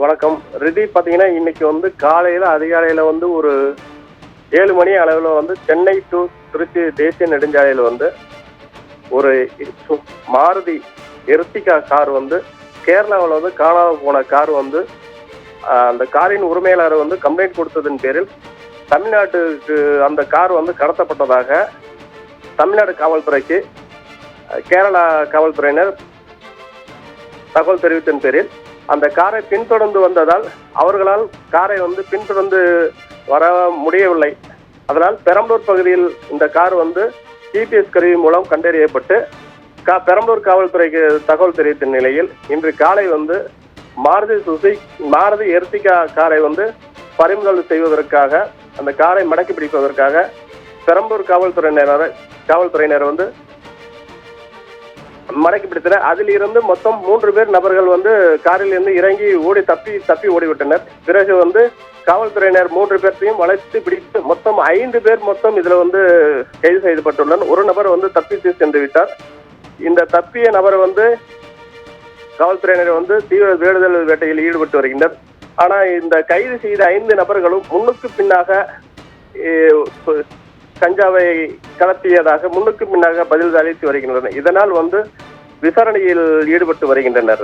வணக்கம். ரிதி பார்த்தீங்கன்னா, இன்னைக்கு காலையில அதிகாலையில ஒரு 7 மணி அளவில் சென்னை டு திருச்சி தேசிய நெடுஞ்சாலையில் ஒரு மாருதி எர்டிகா கார் கேரளாவில் காணாமல் போன கார் அந்த காரின் உரிமையாளர் கம்ப்ளைண்ட் கொடுத்ததன் பேரில் தமிழ்நாட்டுக்கு அந்த கார் கடத்தப்பட்டதாக தமிழ்நாடு காவல்துறைக்கு கேரளா காவல்துறையினர் தகவல் தெரிவித்தன் பேரில் அந்த காரை பின்தொடர்ந்து வந்ததால் அவர்களால் காரை பின்தொடர்ந்து வர முடியவில்லை. அதனால் பெரம்பலூர் பகுதியில் இந்த கார் ஜிபிஎஸ் கருவி மூலம் கண்டறியப்பட்டு பெரம்பலூர் காவல்துறைக்கு தகவல் தெரிவித்த நிலையில் இன்று காலை மாருதி எர்டிகா காரை பறிமுதல் செய்வதற்காக அந்த காரை மடக்கி பிடிப்பதற்காக பெரம்பலூர் காவல்துறையினர் மடக்கி பிடித்தனர். அதில் இருந்து மொத்தம் 3 பேர் நபர்கள் காரில் இருந்து இறங்கி தப்பி ஓடிவிட்டனர். பிறகு காவல்துறையினர் 3 பேர்த்தையும் வளைத்து பிடித்து மொத்தம் 5 பேர் இதுல கைது செய்யப்பட்டுள்ளனர். ஒரு நபர் தப்பித்து சென்று விட்டார். இந்த தப்பிய நபர் காவல்துறையினர் தீவிர தேடுதல் வேட்டையில் ஈடுபட்டு வருகின்றனர். ஆனால் இந்த கைது செய்த 5 நபர்களும் முன்னுக்கு பின்னாக கஞ்சாவை கடத்தியதாக முன்னுக்கு பின்னாக பதில் அளித்து வருகின்றனர். இதனால் விசாரணையில் ஈடுபட்டு வருகின்றனர்.